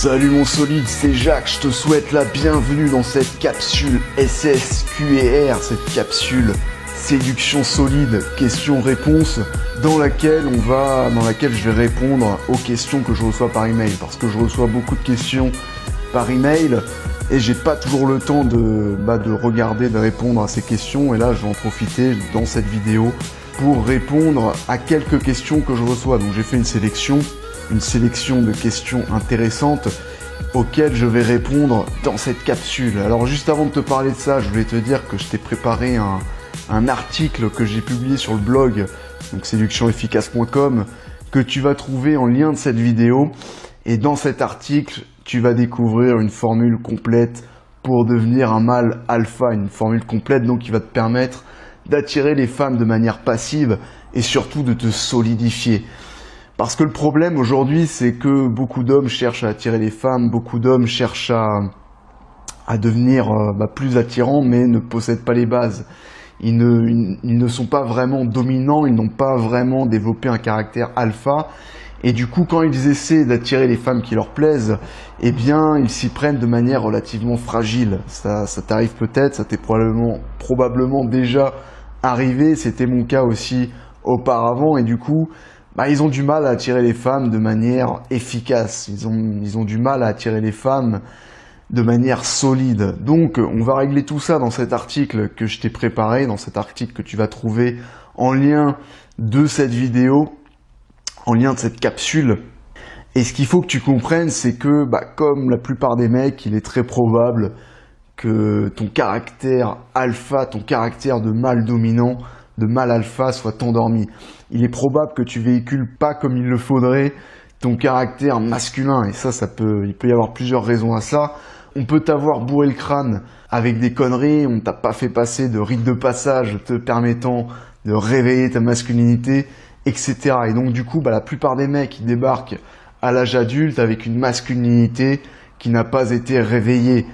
Salut mon solide, c'est Jacques, je te souhaite la bienvenue dans cette capsule SSQR, cette capsule séduction solide, questions-réponses, dans laquelle je vais répondre aux questions que je reçois par email, parce que je reçois beaucoup de questions par email et j'ai pas toujours le temps de regarder, de répondre à ces questions, et là je vais en profiter dans cette vidéo pour répondre à quelques questions que je reçois. Donc j'ai fait une sélection de questions intéressantes auxquelles je vais répondre dans cette capsule. Alors juste avant de te parler de ça, je voulais te dire que je t'ai préparé un article que j'ai publié sur le blog, donc séductionefficace.com, que tu vas trouver en lien de cette vidéo. Et dans cet article, tu vas découvrir une formule complète pour devenir un mâle alpha, une formule complète donc qui va te permettre d'attirer les femmes de manière passive et surtout de te solidifier. Parce que le problème aujourd'hui, c'est que beaucoup d'hommes cherchent à attirer les femmes, beaucoup d'hommes cherchent à devenir plus attirants, mais ne possèdent pas les bases. Ils ne sont pas vraiment dominants, ils n'ont pas vraiment développé un caractère alpha. Et du coup, quand ils essaient d'attirer les femmes qui leur plaisent, eh bien, ils s'y prennent de manière relativement fragile. Ça t'arrive peut-être, ça t'est probablement déjà arrivé, c'était mon cas aussi auparavant, et du coup, ils ont du mal à attirer les femmes de manière efficace. Ils ont du mal à attirer les femmes de manière solide. Donc, on va régler tout ça dans cet article que je t'ai préparé, dans cet article que tu vas trouver en lien de cette vidéo, en lien de cette capsule. Et ce qu'il faut que tu comprennes, c'est que, comme la plupart des mecs, il est très probable que ton caractère alpha, ton caractère de mâle dominant, de mâle alpha soit endormi. Il est probable que tu véhicules pas comme il le faudrait ton caractère masculin, et il peut y avoir plusieurs raisons à ça. On peut t'avoir bourré le crâne avec des conneries, on t'a pas fait passer de rite de passage te permettant de réveiller ta masculinité, etc. Et donc du coup, la plupart des mecs qui débarquent à l'âge adulte avec une masculinité qui n'a pas été réveillée.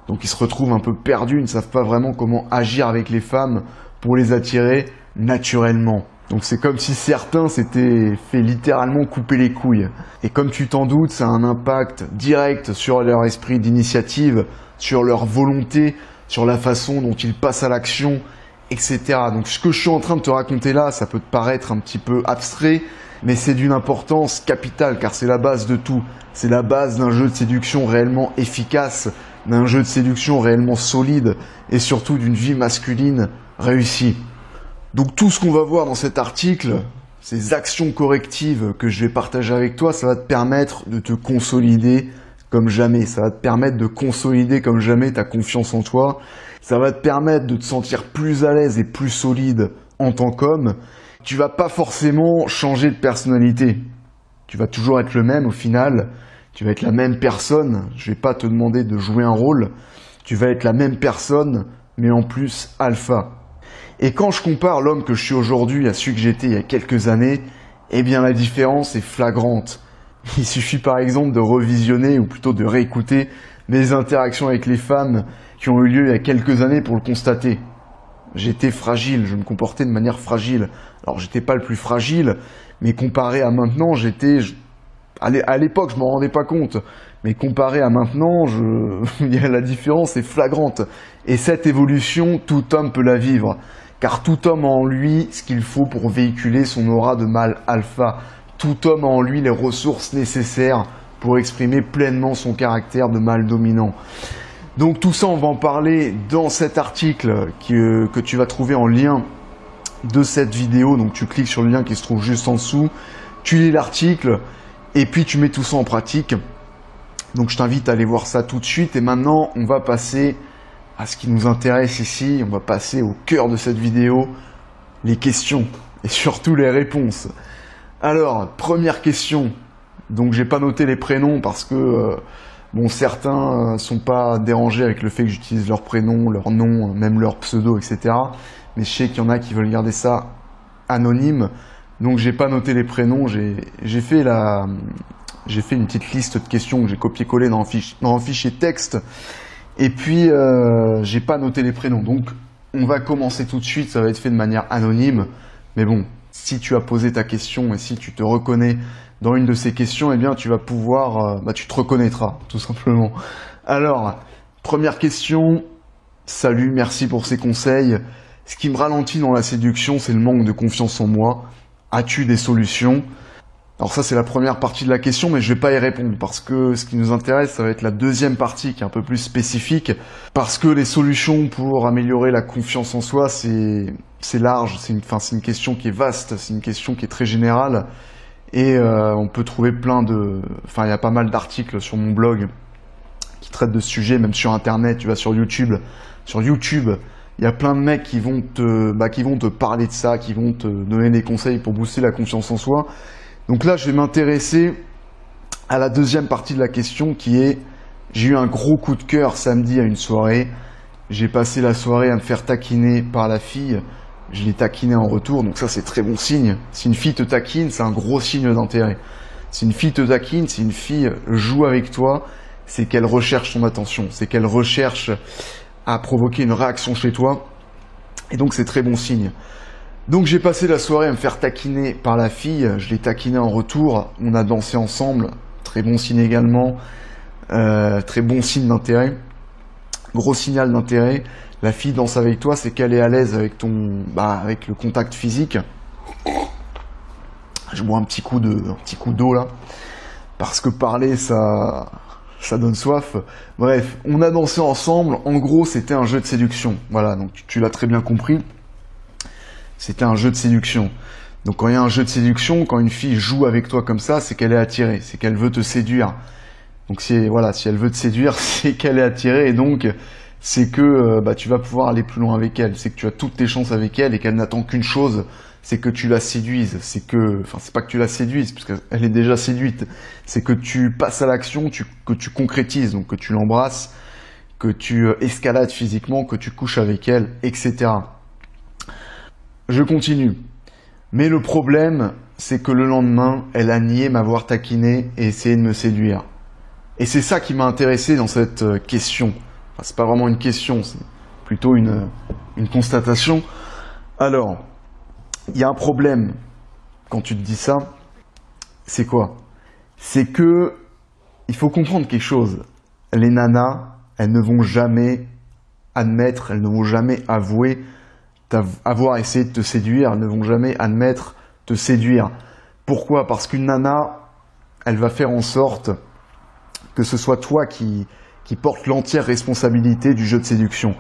Donc ils se retrouvent un peu perdus, ils ne savent pas vraiment comment agir avec les femmes pour les attirer naturellement. Donc c'est comme si certains s'étaient fait littéralement couper les couilles. Et comme tu t'en doutes, ça a un impact direct sur leur esprit d'initiative, sur leur volonté, sur la façon dont ils passent à l'action, etc. Donc ce que je suis en train de te raconter là, ça peut te paraître un petit peu abstrait, mais c'est d'une importance capitale, car c'est la base de tout. C'est la base d'un jeu de séduction réellement efficace, d'un jeu de séduction réellement solide, et surtout d'une vie masculine réussie. Donc tout ce qu'on va voir dans cet article, ces actions correctives que je vais partager avec toi, ça va te permettre de te consolider comme jamais. Ça va te permettre de consolider comme jamais ta confiance en toi. Ça va te permettre de te sentir plus à l'aise et plus solide en tant qu'homme. Tu vas pas forcément changer de personnalité. Tu vas toujours être le même au final. Tu vas être la même personne. Je vais pas te demander de jouer un rôle. Tu vas être la même personne, mais en plus alpha. Et quand je compare l'homme que je suis aujourd'hui à celui que j'étais il y a quelques années, eh bien la différence est flagrante. Il suffit par exemple de revisionner, ou plutôt de réécouter, mes interactions avec les femmes qui ont eu lieu il y a quelques années pour le constater. J'étais fragile, je me comportais de manière fragile. Alors j'étais pas le plus fragile, mais comparé à maintenant, à l'époque je m'en rendais pas compte, mais comparé à maintenant, la différence est flagrante. Et cette évolution, tout homme peut la vivre. Car tout homme a en lui ce qu'il faut pour véhiculer son aura de mâle alpha. Tout homme a en lui les ressources nécessaires pour exprimer pleinement son caractère de mâle dominant. Donc tout ça, on va en parler dans cet article que tu vas trouver en lien de cette vidéo. Donc tu cliques sur le lien qui se trouve juste en dessous, tu lis l'article et puis tu mets tout ça en pratique. Donc je t'invite à aller voir ça tout de suite. Et maintenant, on va passer à ce qui nous intéresse ici. On va passer au cœur de cette vidéo, les questions et surtout les réponses. Alors, première question. Donc j'ai pas noté les prénoms parce que certains sont pas dérangés avec le fait que j'utilise leur prénom, leur nom, même leur pseudo, etc. Mais je sais qu'il y en a qui veulent garder ça anonyme. Donc j'ai pas noté les prénoms. J'ai fait une petite liste de questions que j'ai copié-collé dans un fichier texte. Et puis, j'ai pas noté les prénoms. Donc, on va commencer tout de suite. Ça va être fait de manière anonyme. Mais bon, si tu as posé ta question et si tu te reconnais dans une de ces questions, eh bien tu vas pouvoir, tu te reconnaîtras, tout simplement. Alors, première question. Salut, merci pour ces conseils. Ce qui me ralentit dans la séduction, c'est le manque de confiance en moi. As-tu des solutions? Alors ça, c'est la première partie de la question, mais je vais pas y répondre parce que ce qui nous intéresse, ça va être la deuxième partie qui est un peu plus spécifique. Parce que les solutions pour améliorer la confiance en soi, c'est large, c'est une question qui est vaste, c'est une question qui est très générale. Et on peut trouver il y a pas mal d'articles sur mon blog qui traitent de ce sujet, même sur Internet, tu vas sur YouTube. Sur YouTube, il y a plein de mecs qui vont te parler de ça, qui vont te donner des conseils pour booster la confiance en soi. Donc là, je vais m'intéresser à la deuxième partie de la question qui est « J'ai eu un gros coup de cœur samedi à une soirée. J'ai passé la soirée à me faire taquiner par la fille. Je l'ai taquiné en retour. » Donc ça, c'est très bon signe. Si une fille te taquine, c'est un gros signe d'intérêt. Si une fille te taquine, si une fille joue avec toi, c'est qu'elle recherche ton attention. C'est qu'elle recherche à provoquer une réaction chez toi. Et donc, c'est très bon signe. Donc, j'ai passé la soirée à me faire taquiner par la fille. Je l'ai taquiné en retour. On a dansé ensemble. Très bon signe également. Très bon signe d'intérêt. Gros signal d'intérêt. La fille danse avec toi, c'est qu'elle est à l'aise avec avec le contact physique. Je bois un petit coup d'eau là. Parce que parler, ça donne soif. Bref, on a dansé ensemble. En gros, c'était un jeu de séduction. Voilà, donc tu l'as très bien compris. C'était un jeu de séduction. Donc quand il y a un jeu de séduction, quand une fille joue avec toi comme ça, c'est qu'elle est attirée, c'est qu'elle veut te séduire. Donc si elle veut te séduire, c'est qu'elle est attirée et donc c'est que tu vas pouvoir aller plus loin avec elle. C'est que tu as toutes tes chances avec elle et qu'elle n'attend qu'une chose, c'est que tu la séduises. C'est pas que tu la séduises, parce qu'elle est déjà séduite. C'est que tu passes à l'action, que tu concrétises, donc que tu l'embrasses, que tu escalades physiquement, que tu couches avec elle, etc. Je continue. Mais le problème, c'est que le lendemain, elle a nié m'avoir taquiné et essayé de me séduire. Et c'est ça qui m'a intéressé dans cette question. Enfin, c'est pas vraiment une question, c'est plutôt une constatation. Alors, il y a un problème quand tu te dis ça. C'est quoi? C'est que il faut comprendre quelque chose. Les nanas, elles ne vont jamais admettre, elles ne vont jamais avouer avoir essayé de te séduire, elles ne vont jamais admettre te séduire. Pourquoi? Parce qu'une nana, elle va faire en sorte que ce soit toi qui porte l'entière responsabilité du jeu de séduction.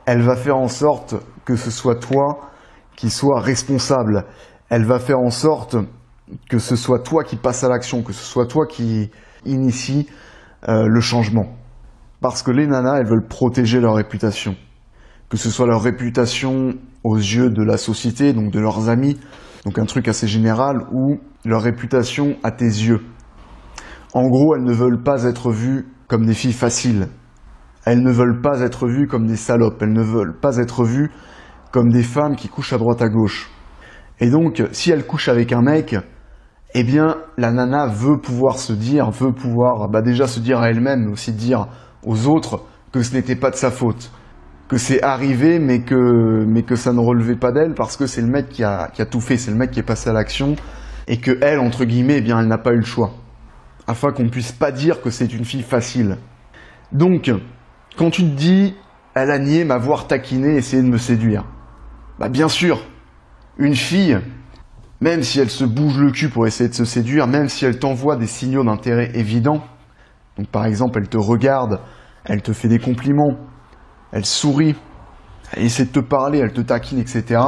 Elle va faire en sorte que ce soit toi qui sois responsable. Elle va faire en sorte que ce soit toi qui passe à l'action, que ce soit toi qui initie le changement. Parce que les nanas, elles veulent protéger leur réputation. Que ce soit leur réputation aux yeux de la société, donc de leurs amis, donc un truc assez général, ou leur réputation à tes yeux. En gros, elles ne veulent pas être vues comme des filles faciles. Elles ne veulent pas être vues comme des salopes. Elles ne veulent pas être vues comme des femmes qui couchent à droite à gauche. Et donc, si elle couche avec un mec, eh bien, la nana veut pouvoir déjà se dire à elle-même, mais aussi dire aux autres que ce n'était pas de sa faute. Que c'est arrivé, mais que ça ne relevait pas d'elle parce que c'est le mec qui a tout fait, c'est le mec qui est passé à l'action et que elle, entre guillemets, eh bien, elle n'a pas eu le choix. Afin qu'on ne puisse pas dire que c'est une fille facile. Donc, quand tu te dis, elle a nié m'avoir taquiné, essayé de me séduire. Bien sûr, une fille, même si elle se bouge le cul pour essayer de se séduire, même si elle t'envoie des signaux d'intérêt évidents, donc par exemple, elle te regarde, elle te fait des compliments, elle sourit, elle essaie de te parler, elle te taquine, etc.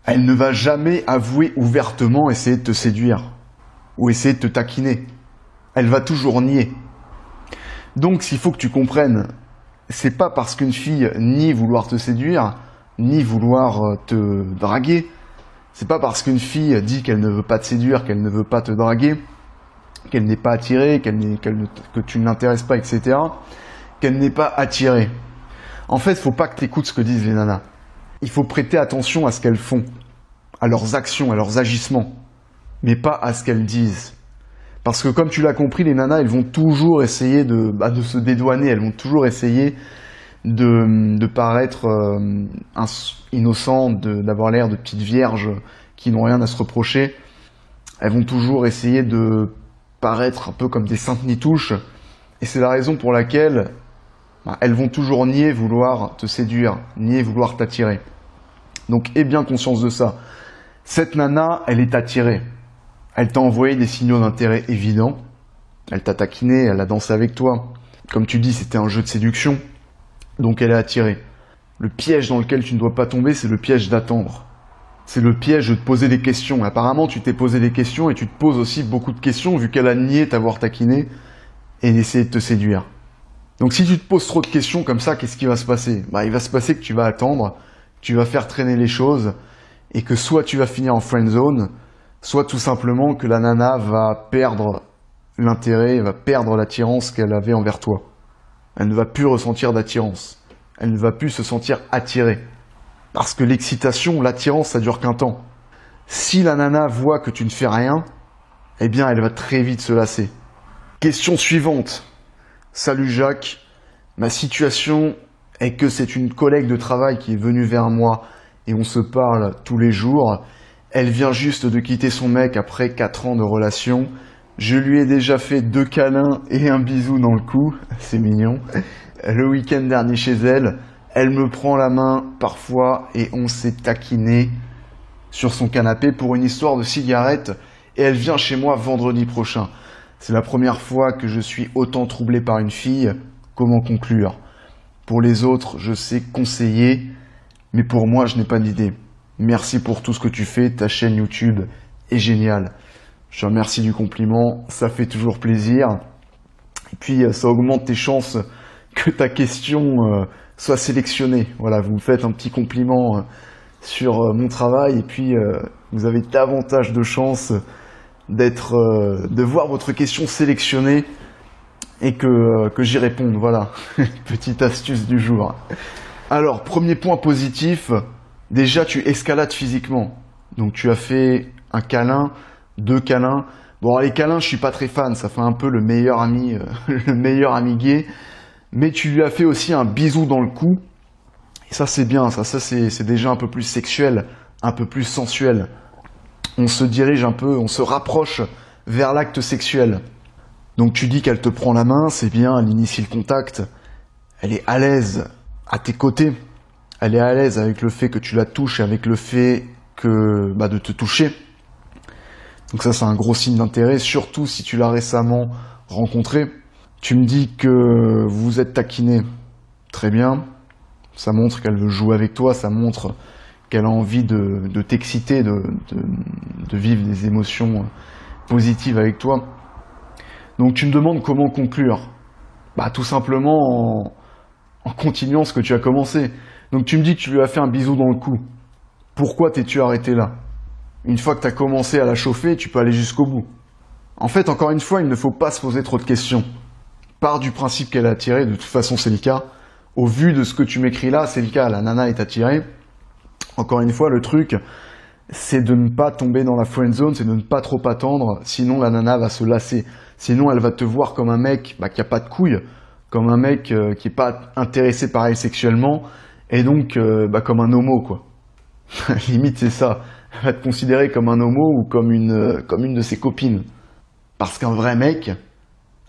Elle ne va jamais avouer ouvertement essayer de te séduire ou essayer de te taquiner. Elle va toujours nier. Donc, s'il faut que tu comprennes, c'est pas parce qu'une fille nie vouloir te séduire, ni vouloir te draguer, c'est pas parce qu'une fille dit qu'elle ne veut pas te séduire, qu'elle ne veut pas te draguer, qu'elle n'est pas attirée, que tu ne l'intéresses pas, etc., qu'elle n'est pas attirée. En fait, il ne faut pas que tu écoutes ce que disent les nanas. Il faut prêter attention à ce qu'elles font, à leurs actions, à leurs agissements, mais pas à ce qu'elles disent. Parce que comme tu l'as compris, les nanas, elles vont toujours essayer de se dédouaner, elles vont toujours essayer de paraître innocentes, d'avoir l'air de petites vierges qui n'ont rien à se reprocher, elles vont toujours essayer de paraître un peu comme des saintes nitouches. Et c'est la raison pour laquelle elles vont toujours nier vouloir te séduire, nier vouloir t'attirer. Donc aie bien conscience de ça. Cette nana, elle est attirée. Elle t'a envoyé des signaux d'intérêt évidents. Elle t'a taquiné, elle a dansé avec toi. Comme tu dis, c'était un jeu de séduction. Donc elle est attirée. Le piège dans lequel tu ne dois pas tomber, c'est le piège d'attendre. C'est le piège de te poser des questions. Apparemment, tu t'es posé des questions et tu te poses aussi beaucoup de questions vu qu'elle a nié t'avoir taquiné et d'essayer de te séduire. Donc si tu te poses trop de questions comme ça, qu'est-ce qui va se passer? Il va se passer que tu vas attendre, tu vas faire traîner les choses et que soit tu vas finir en friend zone, soit tout simplement que la nana va perdre l'intérêt, va perdre l'attirance qu'elle avait envers toi. Elle ne va plus ressentir d'attirance. Elle ne va plus se sentir attirée. Parce que l'excitation, l'attirance, ça dure qu'un temps. Si la nana voit que tu ne fais rien, eh bien elle va très vite se lasser. Question suivante. Salut Jacques, ma situation est que c'est une collègue de travail qui est venue vers moi et on se parle tous les jours. Elle vient juste de quitter son mec après 4 ans de relation. Je lui ai déjà fait 2 câlins et un bisou dans le cou, c'est mignon. Le week-end dernier chez elle, elle me prend la main parfois et on s'est taquiné sur son canapé pour une histoire de cigarette et elle vient chez moi vendredi prochain. C'est la première fois que je suis autant troublé par une fille. Comment conclure? Pour les autres, je sais conseiller, mais pour moi, je n'ai pas d'idée. Merci pour tout ce que tu fais, ta chaîne YouTube est géniale. Je te remercie du compliment, ça fait toujours plaisir. Et puis, ça augmente tes chances que ta question soit sélectionnée. Voilà, vous me faites un petit compliment sur mon travail et puis vous avez davantage de chances de voir votre question sélectionnée et que j'y réponde. Voilà, petite astuce du jour. Alors, premier point positif, déjà tu escalades physiquement. Donc tu as fait un câlin, 2 câlins. Bon, les câlins, je suis pas très fan, ça fait un peu le meilleur ami gay. Mais tu lui as fait aussi un bisou dans le cou. Et ça c'est bien, ça c'est déjà un peu plus sexuel, un peu plus sensuel. On se dirige un peu, on se rapproche vers l'acte sexuel. Donc tu dis qu'elle te prend la main, c'est bien, elle initie le contact. Elle est à l'aise à tes côtés. Elle est à l'aise avec le fait que tu la touches et avec le fait de te toucher. Donc ça c'est un gros signe d'intérêt, surtout si tu l'as récemment rencontrée. Tu me dis que vous êtes taquiné. Très bien. Ça montre qu'elle veut jouer avec toi, ça montre qu'elle a envie de t'exciter, de vivre des émotions positives avec toi. Donc tu me demandes comment conclure. Tout simplement en continuant ce que tu as commencé. Donc tu me dis que tu lui as fait un bisou dans le cou. Pourquoi t'es-tu arrêté là? Une fois que tu as commencé à la chauffer, tu peux aller jusqu'au bout. En fait, encore une fois, il ne faut pas se poser trop de questions. Pars du principe qu'elle est attirée, de toute façon c'est le cas. Au vu de ce que tu m'écris là, c'est le cas, la nana est attirée. Encore une fois, le truc, c'est de ne pas tomber dans la friend zone, c'est de ne pas trop attendre, sinon la nana va se lasser. Sinon, elle va te voir comme un mec qui a pas de couilles, comme un mec qui est pas intéressé par elle sexuellement, et donc comme un homo, quoi. Limite, c'est ça. Elle va te considérer comme un homo ou comme une de ses copines. Parce qu'un vrai mec,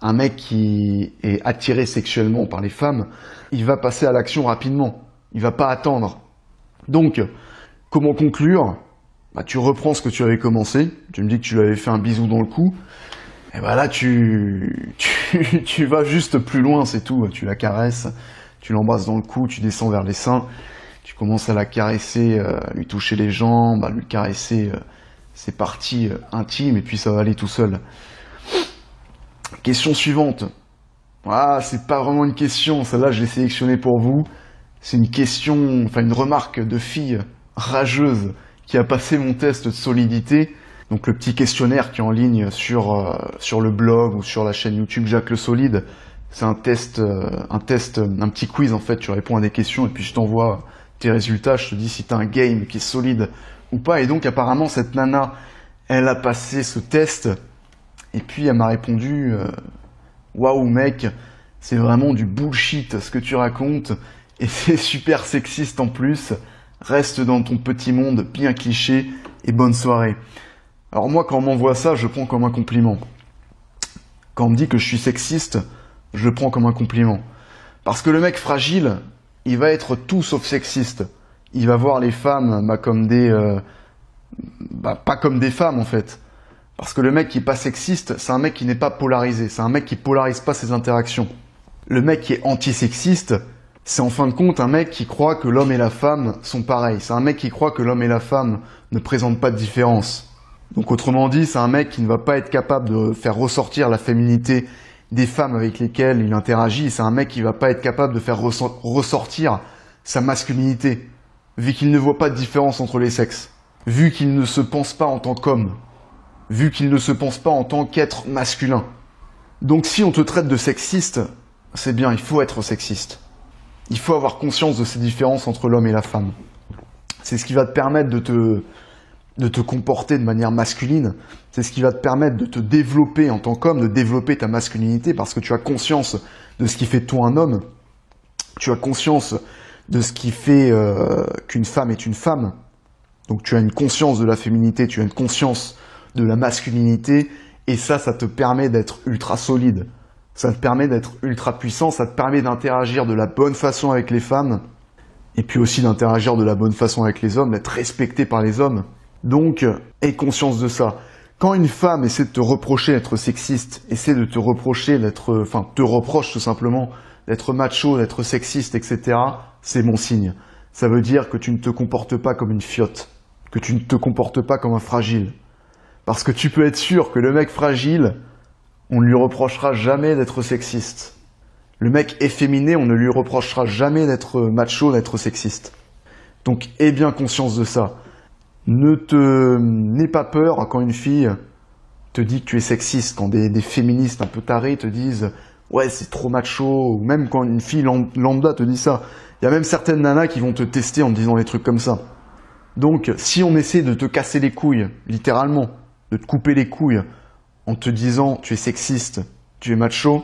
un mec qui est attiré sexuellement par les femmes, il va passer à l'action rapidement. Il va pas attendre. Donc, comment conclure? Tu reprends ce que tu avais commencé. Tu me dis que tu lui avais fait un bisou dans le cou. Et là, tu vas juste plus loin, c'est tout. Tu la caresses, tu l'embrasses dans le cou, tu descends vers les seins. Tu commences à la caresser, lui toucher les jambes, à lui caresser ses parties intimes, et puis ça va aller tout seul. Question suivante. C'est pas vraiment une question, celle-là je l'ai sélectionnée pour vous. C'est une question, une remarque de fille rageuse qui a passé mon test de solidité. Donc le petit questionnaire qui est en ligne sur le blog ou sur la chaîne YouTube Jacques le Solide. C'est un petit quiz en fait, tu réponds à des questions et puis je t'envoie tes résultats, je te dis si tu as un game qui est solide ou pas. Et donc apparemment cette nana, elle a passé ce test et puis elle m'a répondu waouh mec, c'est vraiment du bullshit ce que tu racontes et c'est super sexiste en plus, reste dans ton petit monde bien cliché et bonne soirée. Alors moi, quand on m'envoie ça, je prends comme un compliment. Quand on me dit que je suis sexiste, je le prends comme un compliment. Parce que le mec fragile, il va être tout sauf sexiste. Il va voir les femmes comme pas comme des femmes en fait. Parce que le mec qui est pas sexiste, c'est un mec qui n'est pas polarisé. C'est un mec qui polarise pas ses interactions. Le mec qui est antisexiste, c'est en fin de compte un mec qui croit que l'homme et la femme sont pareils. C'est un mec qui croit que l'homme et la femme ne présentent pas de différence. Donc autrement dit, c'est un mec qui ne va pas être capable de faire ressortir la féminité des femmes avec lesquelles il interagit. C'est un mec qui va pas être capable de faire ressortir sa masculinité, vu qu'il ne voit pas de différence entre les sexes, vu qu'il ne se pense pas en tant qu'homme, vu qu'il ne se pense pas en tant qu'être masculin. Donc si on te traite de sexiste, c'est bien, il faut être sexiste. Il faut avoir conscience de ces différences entre l'homme et la femme. C'est ce qui va te permettre de te comporter de manière masculine. C'est ce qui va te permettre de te développer en tant qu'homme, de développer ta masculinité, parce que tu as conscience de ce qui fait de toi un homme. Tu as conscience de ce qui fait qu'une femme est une femme. Donc tu as une conscience de la féminité, tu as une conscience de la masculinité, et ça te permet d'être ultra solide. Ça te permet d'être ultra puissant, ça te permet d'interagir de la bonne façon avec les femmes, et puis aussi d'interagir de la bonne façon avec les hommes, d'être respecté par les hommes. Donc, aie conscience de ça. Quand une femme essaie de te reprocher d'être sexiste, essaie de te reprocher te reproche tout simplement d'être macho, d'être sexiste, etc., c'est bon signe. Ça veut dire que tu ne te comportes pas comme une fiotte, que tu ne te comportes pas comme un fragile. Parce que tu peux être sûr que le mec fragile, on ne lui reprochera jamais d'être sexiste. Le mec efféminé, on ne lui reprochera jamais d'être macho, d'être sexiste. Donc, aie bien conscience de ça. N'aie pas peur quand une fille te dit que tu es sexiste, quand des féministes un peu tarés te disent « ouais, c'est trop macho », ou même quand une fille lambda te dit ça. Il y a même certaines nanas qui vont te tester en te disant des trucs comme ça. Donc, si on essaie de te casser les couilles, littéralement, de te couper les couilles, en te disant tu es sexiste, tu es macho,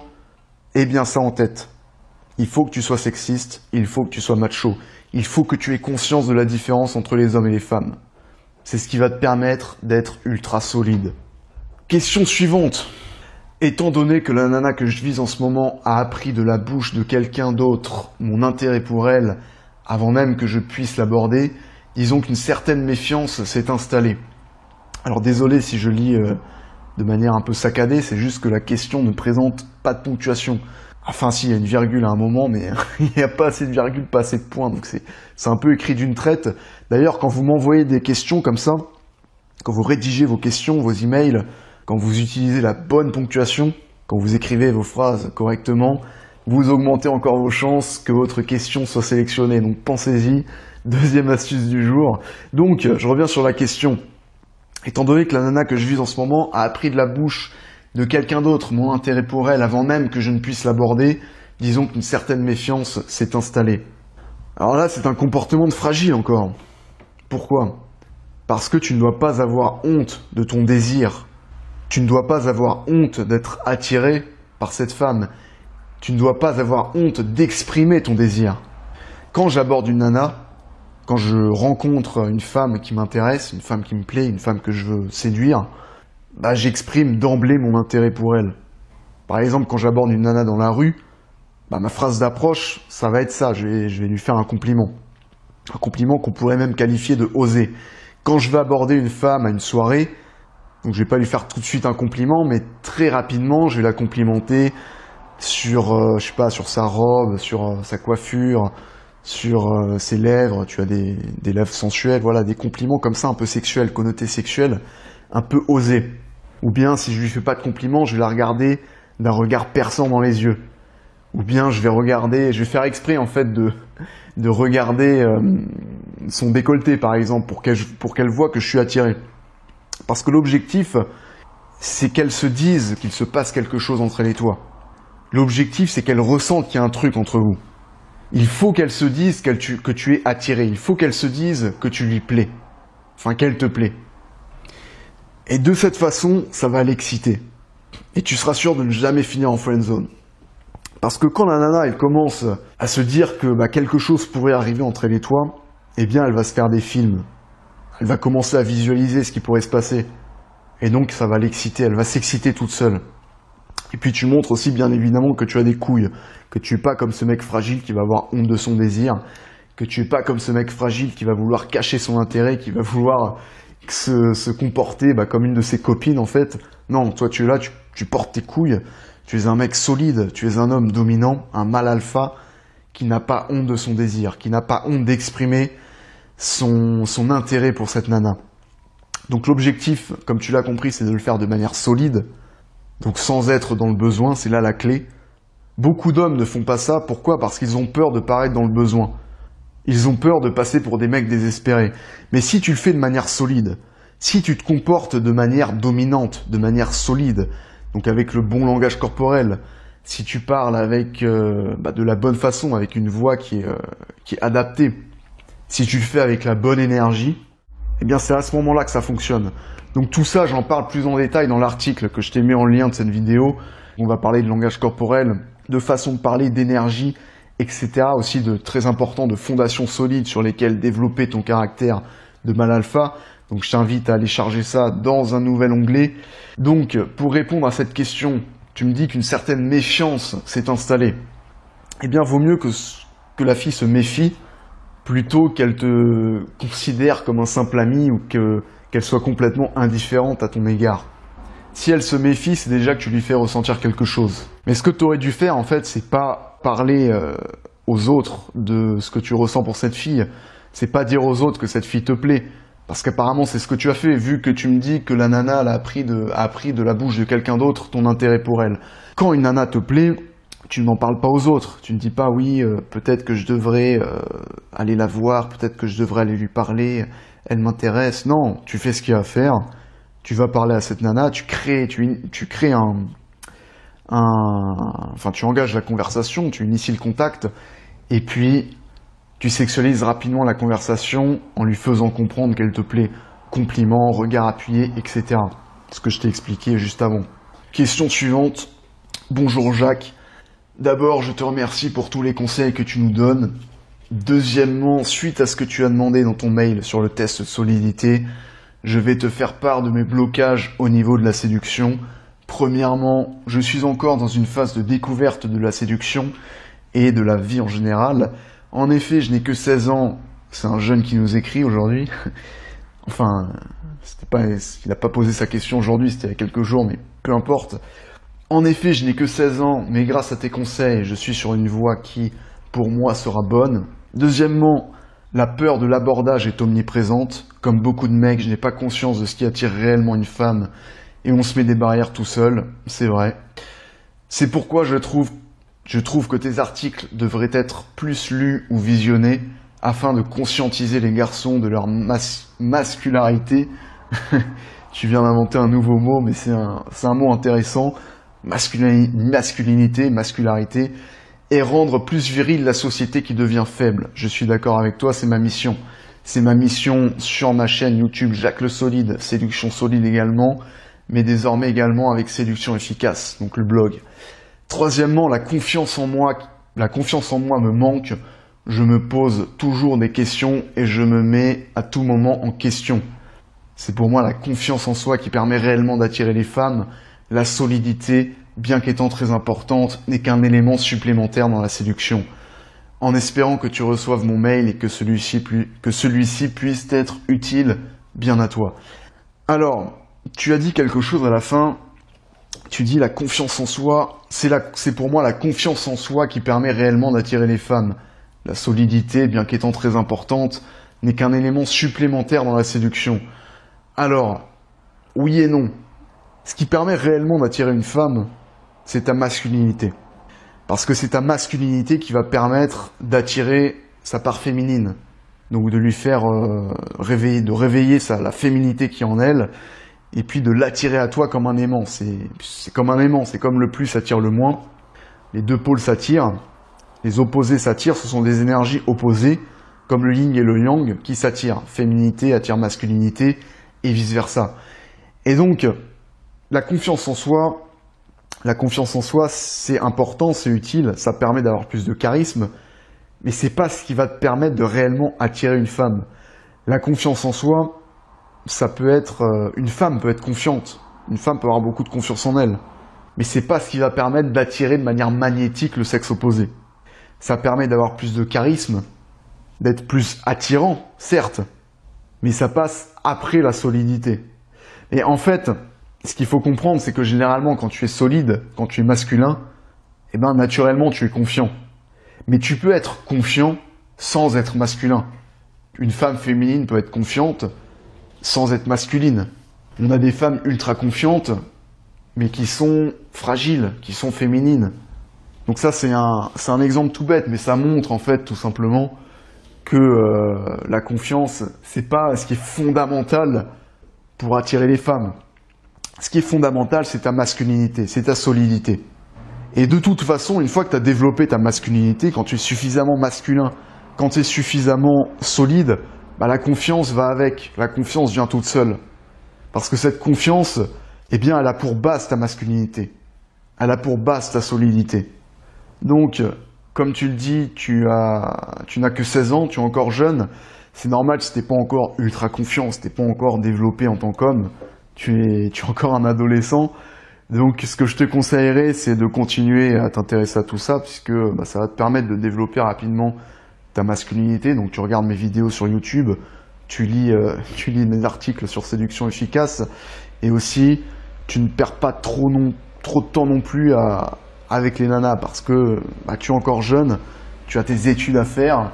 eh bien ça en tête. Il faut que tu sois sexiste, il faut que tu sois macho. Il faut que tu aies conscience de la différence entre les hommes et les femmes. C'est ce qui va te permettre d'être ultra solide. Question suivante. Étant donné que la nana que je vise en ce moment a appris de la bouche de quelqu'un d'autre mon intérêt pour elle, avant même que je puisse l'aborder, disons qu'une certaine méfiance s'est installée. Alors désolé si je lis de manière un peu saccadée, c'est juste que la question ne présente pas de ponctuation. Enfin si, il y a une virgule à un moment, mais il n'y a pas assez de virgule, pas assez de points, donc c'est un peu écrit d'une traite. D'ailleurs, quand vous m'envoyez des questions comme ça, quand vous rédigez vos questions, vos emails, quand vous utilisez la bonne ponctuation, quand vous écrivez vos phrases correctement, vous augmentez encore vos chances que votre question soit sélectionnée. Donc pensez-y, deuxième astuce du jour. Donc, je reviens sur la question. Étant donné que la nana que je vise en ce moment a appris de la bouche de quelqu'un d'autre mon intérêt pour elle avant même que je ne puisse l'aborder, disons qu'une certaine méfiance s'est installée. Alors là, c'est un comportement de fragile encore. Pourquoi ? Parce que tu ne dois pas avoir honte de ton désir. Tu ne dois pas avoir honte d'être attiré par cette femme. Tu ne dois pas avoir honte d'exprimer ton désir. Quand j'aborde une nana, quand je rencontre une femme qui m'intéresse, une femme qui me plaît, une femme que je veux séduire, j'exprime d'emblée mon intérêt pour elle. Par exemple, quand j'aborde une nana dans la rue, ma phrase d'approche, ça va être ça, je vais lui faire un compliment. Un compliment qu'on pourrait même qualifier de osé. Quand je vais aborder une femme à une soirée, donc je vais pas lui faire tout de suite un compliment, mais très rapidement, je vais la complimenter sur, sur sa robe, sur sa coiffure, sur ses lèvres, tu as des lèvres sensuelles, voilà, des compliments comme ça, un peu sexuels, connotés sexuels, un peu osés. Ou bien, si je lui fais pas de compliments, je vais la regarder d'un regard perçant dans les yeux. Ou bien, je vais faire exprès, en fait, de regarder son décolleté, par exemple, pour qu'elle voit que je suis attiré. Parce que l'objectif, c'est qu'elle se dise qu'il se passe quelque chose entre elle et toi. L'objectif, c'est qu'elle ressente qu'il y a un truc entre vous. Il faut qu'elle se dise que tu es attiré. Il faut qu'elle se dise que tu lui plais. Enfin, qu'elle te plaît. Et de cette façon, ça va l'exciter. Et tu seras sûr de ne jamais finir en friendzone. Parce que quand la nana, elle commence à se dire que quelque chose pourrait arriver entre elle et toi, eh bien, elle va se faire des films. elle va commencer à visualiser ce qui pourrait se passer. Et donc ça va l'exciter, elle va s'exciter toute seule. Et puis tu montres aussi bien évidemment que tu as des couilles, que tu es pas comme ce mec fragile qui va avoir honte de son désir, que tu es pas comme ce mec fragile qui va vouloir cacher son intérêt, qui va vouloir se comporter comme une de ses copines en fait. Non, toi tu es là, tu portes tes couilles, tu es un mec solide, tu es un homme dominant, un mâle alpha qui n'a pas honte de son désir, qui n'a pas honte d'exprimer son intérêt pour cette nana. Donc l'objectif, comme tu l'as compris, c'est de le faire de manière solide, donc sans être dans le besoin, c'est là la clé. Beaucoup d'hommes ne font pas ça, pourquoi? Parce qu'ils ont peur de paraître dans le besoin. Ils ont peur de passer pour des mecs désespérés. Mais si tu le fais de manière solide, si tu te comportes de manière dominante, de manière solide, donc avec le bon langage corporel, si tu parles avec de la bonne façon, avec une voix qui est adaptée, si tu le fais avec la bonne énergie, eh bien c'est à ce moment-là que ça fonctionne. Donc tout ça, j'en parle plus en détail dans l'article que je t'ai mis en lien de cette vidéo. On va parler de langage corporel, de façon de parler, d'énergie, etc. Aussi de très important, de fondations solides sur lesquelles développer ton caractère de mâle alpha. Donc je t'invite à aller charger ça dans un nouvel onglet. Donc pour répondre à cette question, tu me dis qu'une certaine méfiance s'est installée. Eh bien vaut mieux que la fille se méfie plutôt qu'elle te considère comme un simple ami ou qu'elle soit complètement indifférente à ton égard. Si elle se méfie, c'est déjà que tu lui fais ressentir quelque chose. Mais ce que tu aurais dû faire, en fait, c'est pas parler aux autres de ce que tu ressens pour cette fille. C'est pas dire aux autres que cette fille te plaît. Parce qu'apparemment, c'est ce que tu as fait, vu que tu me dis que la nana elle a appris de la bouche de quelqu'un d'autre ton intérêt pour elle. Quand une nana te plaît, tu n'en parles pas aux autres. Tu ne dis pas, oui, peut-être que je devrais aller la voir, peut-être que je devrais aller lui parler, elle m'intéresse. Non, tu fais ce qu'il y a à faire. Tu vas parler à cette nana, tu engages la conversation, tu inities le contact, et puis tu sexualises rapidement la conversation en lui faisant comprendre qu'elle te plaît. Compliments, regard appuyé, etc. Ce que je t'ai expliqué juste avant. Question suivante. Bonjour Jacques. D'abord, je te remercie pour tous les conseils que tu nous donnes. Deuxièmement, suite à ce que tu as demandé dans ton mail sur le test de solidité, je vais te faire part de mes blocages au niveau de la séduction. Premièrement, je suis encore dans une phase de découverte de la séduction et de la vie en général. En effet, je n'ai que 16 ans. C'est un jeune qui nous écrit aujourd'hui. Enfin, il n'a pas posé sa question aujourd'hui, c'était il y a quelques jours, mais peu importe. En effet, je n'ai que 16 ans, mais grâce à tes conseils, je suis sur une voie qui, pour moi, sera bonne. Deuxièmement, la peur de l'abordage est omniprésente. Comme beaucoup de mecs, je n'ai pas conscience de ce qui attire réellement une femme et on se met des barrières tout seul, c'est vrai. C'est pourquoi je trouve que tes articles devraient être plus lus ou visionnés afin de conscientiser les garçons de leur masculinité. Tu viens d'inventer un nouveau mot, mais c'est un mot intéressant. Masculinité, mascularité. Et rendre plus virile la société qui devient faible. Je suis d'accord avec toi, c'est ma mission. C'est ma mission sur ma chaîne YouTube Jacques le Solide, Séduction Solide également, mais désormais également avec Séduction Efficace, donc le blog. Troisièmement, la confiance en moi me manque. Je me pose toujours des questions et je me mets à tout moment en question. C'est pour moi la confiance en soi qui permet réellement d'attirer les femmes. La solidité, bien qu'étant très importante, n'est qu'un élément supplémentaire dans la séduction. En espérant que tu reçoives mon mail et que celui-ci puisse être utile bien à toi. Alors, tu as dit quelque chose à la fin, tu dis la confiance en soi, c'est pour moi la confiance en soi qui permet réellement d'attirer les femmes. La solidité, bien qu'étant très importante, n'est qu'un élément supplémentaire dans la séduction. Alors, oui et non. Ce qui permet réellement d'attirer une femme, c'est ta masculinité. Parce que c'est ta masculinité qui va permettre d'attirer sa part féminine. Donc de lui faire réveiller, de réveiller la féminité qui est en elle, et puis de l'attirer à toi comme un aimant. C'est comme un aimant, c'est comme le plus attire le moins. Les deux pôles s'attirent, les opposés s'attirent, ce sont des énergies opposées, comme le yin et le yang, qui s'attirent. Féminité attire masculinité, et vice-versa. Et donc, la confiance en soi, c'est important, c'est utile, ça permet d'avoir plus de charisme, mais c'est pas ce qui va te permettre de réellement attirer une femme. La confiance en soi, ça peut être... une femme peut être confiante. Une femme peut avoir beaucoup de confiance en elle. Mais c'est pas ce qui va permettre d'attirer de manière magnétique le sexe opposé. Ça permet d'avoir plus de charisme, d'être plus attirant, certes, mais ça passe après la solidité. Et en fait, ce qu'il faut comprendre, c'est que généralement, quand tu es solide, quand tu es masculin, eh ben, naturellement, tu es confiant. Mais tu peux être confiant sans être masculin. Une femme féminine peut être confiante sans être masculine. On a des femmes ultra confiantes, mais qui sont fragiles, qui sont féminines. Donc ça, c'est un exemple tout bête, mais ça montre en fait tout simplement que la confiance, c'est pas ce qui est fondamental pour attirer les femmes. Ce qui est fondamental, c'est ta masculinité, c'est ta solidité. Et de toute façon, une fois que tu as développé ta masculinité, quand tu es suffisamment masculin, quand tu es suffisamment solide, bah, la confiance va avec. La confiance vient toute seule. Parce que cette confiance, eh bien, elle a pour base ta masculinité. Elle a pour base ta solidité. Donc, comme tu le dis, tu n'as que 16 ans, tu es encore jeune. C'est normal si tu n'es pas encore ultra confiant, si tu n'es pas encore développé en tant qu'homme. Tu es encore un adolescent. Donc, ce que je te conseillerais, c'est de continuer à t'intéresser à tout ça, puisque bah, ça va te permettre de développer rapidement ta masculinité. Donc, tu regardes mes vidéos sur YouTube, tu lis mes articles sur séduction efficace, et aussi, tu ne perds pas trop de temps non plus avec les nanas, parce que bah, tu es encore jeune, tu as tes études à faire,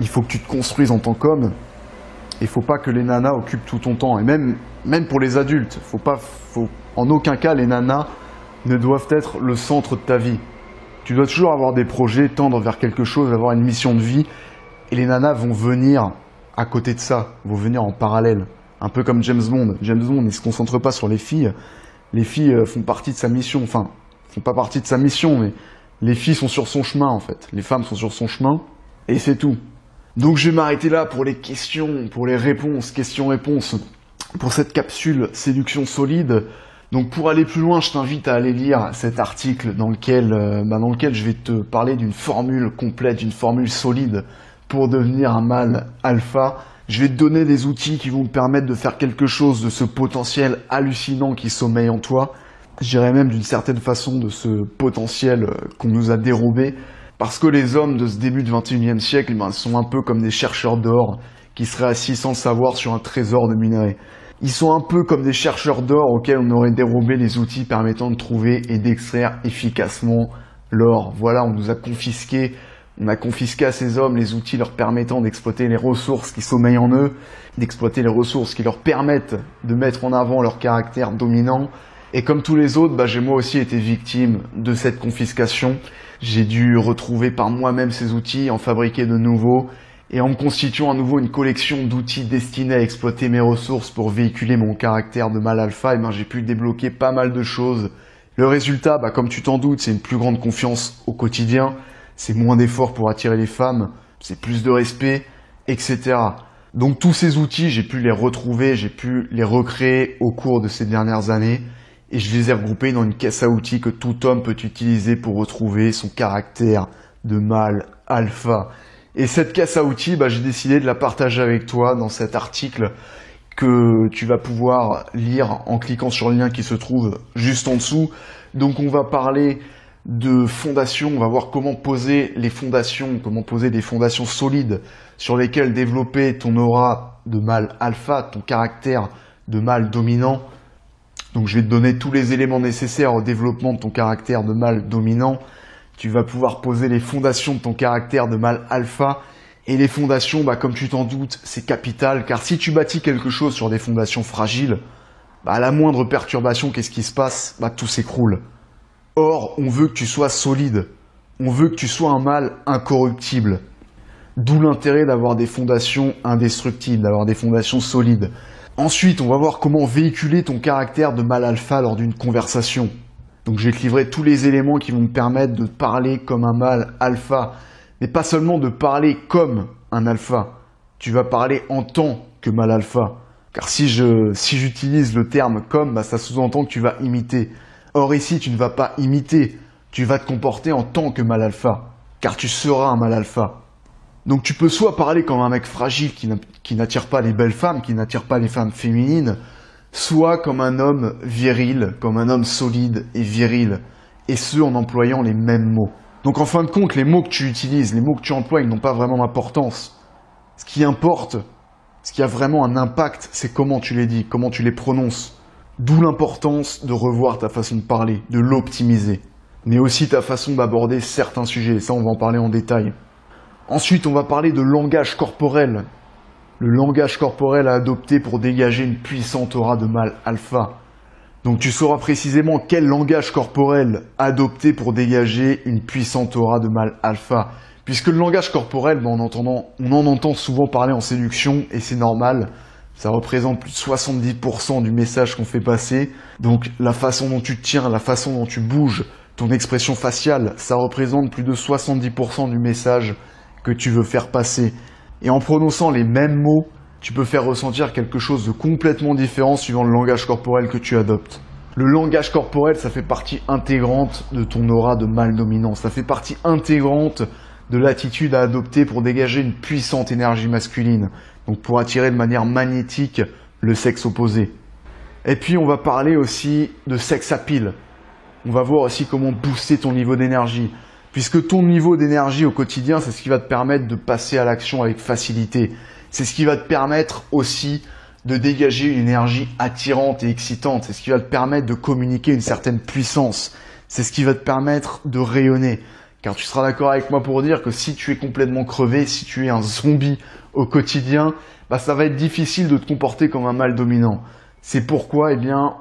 il faut que tu te construises en tant qu'homme, il ne faut pas que les nanas occupent tout ton temps, et même pour les adultes, en aucun cas les nanas ne doivent être le centre de ta vie. Tu dois toujours avoir des projets, tendre vers quelque chose, avoir une mission de vie, et les nanas vont venir à côté de ça, vont venir en parallèle, un peu comme James Bond. James Bond, il ne se concentre pas sur les filles font partie de sa mission, enfin, font pas partie de sa mission, mais les filles sont sur son chemin en fait, les femmes sont sur son chemin, et c'est tout. Donc je vais m'arrêter là pour les questions, pour les réponses, questions-réponses, pour cette capsule séduction solide. Donc pour aller plus loin, je t'invite à aller lire cet article dans lequel je vais te parler d'une formule complète, d'une formule solide pour devenir un mâle alpha. Je vais te donner des outils qui vont te permettre de faire quelque chose de ce potentiel hallucinant qui sommeille en toi. Je dirais même d'une certaine façon de ce potentiel qu'on nous a dérobé. Parce que les hommes de ce début du 21e siècle sont un peu comme des chercheurs d'or qui seraient assis sans le savoir sur un trésor de minerais. Ils sont un peu comme des chercheurs d'or auxquels on aurait dérobé les outils permettant de trouver et d'extraire efficacement l'or. Voilà, on nous a confisqué. On a confisqué à ces hommes les outils leur permettant d'exploiter les ressources qui sommeillent en eux, d'exploiter les ressources qui leur permettent de mettre en avant leur caractère dominant. Et comme tous les autres, j'ai moi aussi été victime de cette confiscation. J'ai dû retrouver par moi-même ces outils, en fabriquer de nouveaux, et en me constituant à nouveau une collection d'outils destinés à exploiter mes ressources pour véhiculer mon caractère de mâle alpha, j'ai pu débloquer pas mal de choses. Le résultat, comme tu t'en doutes, c'est une plus grande confiance au quotidien. C'est moins d'efforts pour attirer les femmes, c'est plus de respect, etc. Donc tous ces outils, j'ai pu les retrouver, j'ai pu les recréer au cours de ces dernières années et je les ai regroupés dans une caisse à outils que tout homme peut utiliser pour retrouver son caractère de mâle alpha. Et cette caisse à outils, j'ai décidé de la partager avec toi dans cet article que tu vas pouvoir lire en cliquant sur le lien qui se trouve juste en dessous. Donc on va parler de fondations, on va voir comment poser les fondations, comment poser des fondations solides sur lesquelles développer ton aura de mâle alpha, ton caractère de mâle dominant. Donc je vais te donner tous les éléments nécessaires au développement de ton caractère de mâle dominant. Tu vas pouvoir poser les fondations de ton caractère de mâle alpha. Et les fondations, comme tu t'en doutes, c'est capital, car si tu bâtis quelque chose sur des fondations fragiles, à la moindre perturbation, qu'est-ce qui se passe? Tout s'écroule. Or, on veut que tu sois solide, on veut que tu sois un mâle incorruptible. D'où l'intérêt d'avoir des fondations indestructibles, d'avoir des fondations solides. Ensuite, on va voir comment véhiculer ton caractère de mâle alpha lors d'une conversation. Donc je vais te livrer tous les éléments qui vont te permettre de parler comme un mâle alpha, mais pas seulement de parler comme un alpha. Tu vas parler en tant que mâle alpha. Car si j'utilise le terme comme, ça sous-entend que tu vas imiter. Or ici, tu ne vas pas imiter, tu vas te comporter en tant que mâle alpha, car tu seras un mâle alpha. Donc tu peux soit parler comme un mec fragile qui n'attire pas les belles femmes, qui n'attire pas les femmes féminines, soit comme un homme viril, comme un homme solide et viril, et ce en employant les mêmes mots. Donc en fin de compte, les mots que tu utilises, les mots que tu emploies, ils n'ont pas vraiment d'importance. Ce qui importe, ce qui a vraiment un impact, c'est comment tu les dis, comment tu les prononces. D'où l'importance de revoir ta façon de parler, de l'optimiser. Mais aussi ta façon d'aborder certains sujets, et ça on va en parler en détail. Ensuite, on va parler de langage corporel. Le langage corporel à adopter pour dégager une puissante aura de mâle alpha. Donc tu sauras précisément quel langage corporel adopter pour dégager une puissante aura de mâle alpha. Puisque le langage corporel, on en entend souvent parler en séduction, et c'est normal. Ça représente plus de 70% du message qu'on fait passer. Donc la façon dont tu te tiens, la façon dont tu bouges, ton expression faciale, ça représente plus de 70% du message que tu veux faire passer. Et en prononçant les mêmes mots, tu peux faire ressentir quelque chose de complètement différent suivant le langage corporel que tu adoptes. Le langage corporel, ça fait partie intégrante de ton aura de mâle dominant. Ça fait partie intégrante de l'attitude à adopter pour dégager une puissante énergie masculine. Donc pour attirer de manière magnétique le sexe opposé. Et puis on va parler aussi de sex appeal. On va voir aussi comment booster ton niveau d'énergie. Puisque ton niveau d'énergie au quotidien, c'est ce qui va te permettre de passer à l'action avec facilité. C'est ce qui va te permettre aussi de dégager une énergie attirante et excitante. C'est ce qui va te permettre de communiquer une certaine puissance. C'est ce qui va te permettre de rayonner. Car tu seras d'accord avec moi pour dire que si tu es complètement crevé, si tu es un zombie au quotidien, ça va être difficile de te comporter comme un mâle dominant. C'est pourquoi,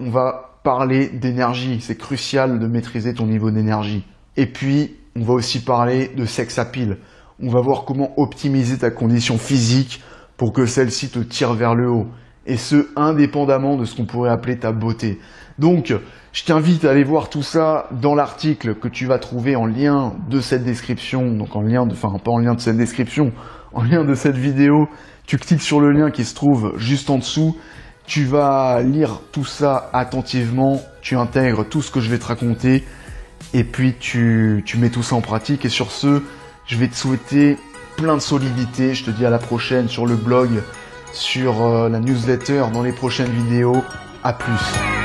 on va parler d'énergie. C'est crucial de maîtriser ton niveau d'énergie. Et puis, on va aussi parler de sex appeal. On va voir comment optimiser ta condition physique pour que celle-ci te tire vers le haut. Et ce, indépendamment de ce qu'on pourrait appeler ta beauté. Donc, je t'invite à aller voir tout ça dans l'article que tu vas trouver en lien de cette description. Donc pas en lien de cette description, en lien de cette vidéo. Tu cliques sur le lien qui se trouve juste en dessous. Tu vas lire tout ça attentivement. Tu intègres tout ce que je vais te raconter. Et puis tu mets tout ça en pratique. Et sur ce, je vais te souhaiter plein de solidité. Je te dis à la prochaine sur le blog, sur la newsletter, dans les prochaines vidéos. À plus.